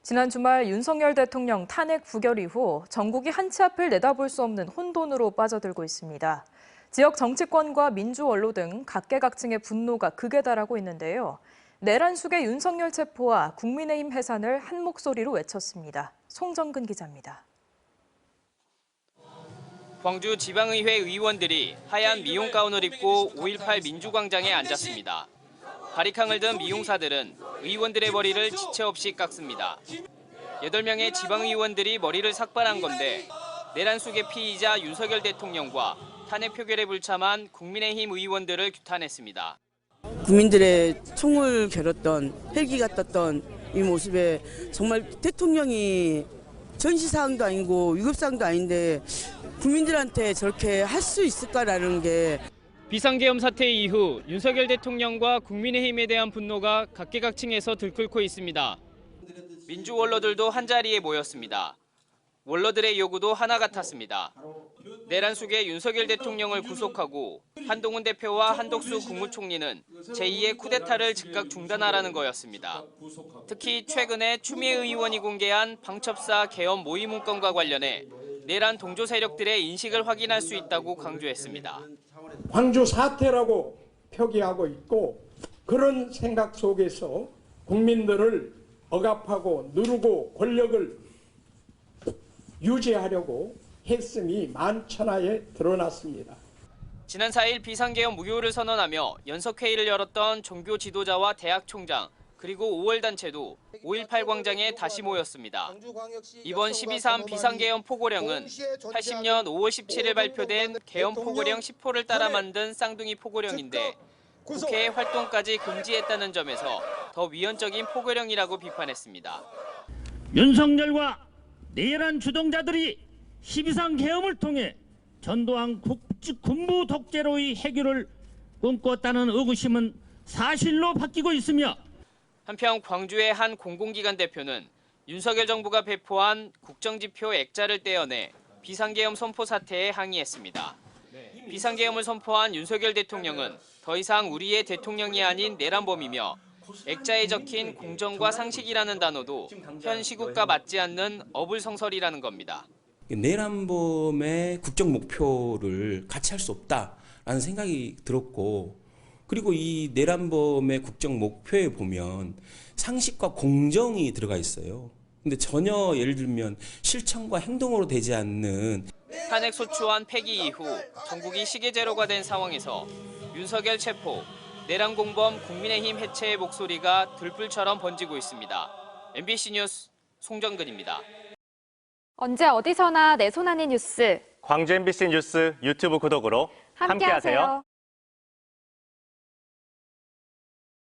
지난 주말 윤석열 대통령 탄핵 부결 이후 전국이 한치 앞을 내다볼 수 없는 혼돈으로 빠져들고 있습니다. 지역 정치권과 민주 원로 등 각계각층의 분노가 극에 달하고 있는데요. 내란 속의 윤석열 체포와 국민의힘 해산을 한 목소리로 외쳤습니다. 송정근 기자입니다. 광주 지방의회 의원들이 하얀 미용 가운을 입고 5.18 민주광장에 앉았습니다. 바리캉을 든 미용사들은 의원들의 머리를 지체 없이 깎습니다. 8명의 지방의원들이 머리를 삭발한 건데 내란 속의 피의자 윤석열 대통령과 탄핵 표결에 불참한 국민의힘 의원들을 규탄했습니다. 국민들의 총을 겨뤘던 헬기가 떴던 이 모습에 정말 대통령이 전시사항도 아니고 위급사항도 아닌데 국민들한테 저렇게 할 수 있을까라는 게 비상계엄 사태 이후 윤석열 대통령과 국민의힘에 대한 분노가 각계각층에서 들끓고 있습니다. 민주 원로들도 한자리에 모였습니다. 원로들의 요구도 하나 같았습니다. 내란 속의 윤석열 대통령을 구속하고 한동훈 대표와 한덕수 국무총리는 제2의 쿠데타를 즉각 중단하라는 거였습니다. 특히 최근에 추미애 의원이 공개한 방첩사 계엄 모의 문건과 관련해 내란 동조 세력들의 인식을 확인할 수 있다고 강조했습니다. 광주 사태라고 표기하고 있고 그런 생각 속에서 국민들을 억압하고 누르고 권력을 유지하려고 했음이 만천하에 드러났습니다. 지난 4일 비상계엄 무효를 선언하며 연석회의를 열었던 종교 지도자와 대학 총장 그리고 5월 단체도 5.18 광장에 다시 모였습니다. 이번 12.3 비상계엄 포고령은 80년 5월 17일 발표된 계엄 포고령 10호를 따라 만든 쌍둥이 포고령인데 국회의 활동까지 금지했다는 점에서 더 위헌적인 포고령이라고 비판했습니다. 윤석열과 내란 주동자들이 12.3 계엄을 통해 전두환 군부 독재로의 해결을 꿈꿨다는 의구심은 사실로 바뀌고 있으며 한편 광주의 한 공공기관 대표는 윤석열 정부가 배포한 국정지표 액자를 떼어내 비상계엄 선포 사태에 항의했습니다. 비상계엄을 선포한 윤석열 대통령은 더 이상 우리의 대통령이 아닌 내란범이며 액자에 적힌 공정과 상식이라는 단어도 현 시국과 맞지 않는 어불성설이라는 겁니다. 내란범의 국정 목표를 같이 할 수 없다라는 생각이 들었고 그리고 이 내란범의 국정 목표에 보면 상식과 공정이 들어가 있어요. 근데 전혀 예를 들면 실천과 행동으로 되지 않는 탄핵 소추안 폐기 이후 전국이 시계제로가 된 상황에서 윤석열 체포, 내란 공범 국민의힘 해체의 목소리가 들불처럼 번지고 있습니다. MBC 뉴스 송정근입니다. 언제 어디서나 내 손 안의 뉴스. 광주 MBC 뉴스 유튜브 구독으로 함께하세요.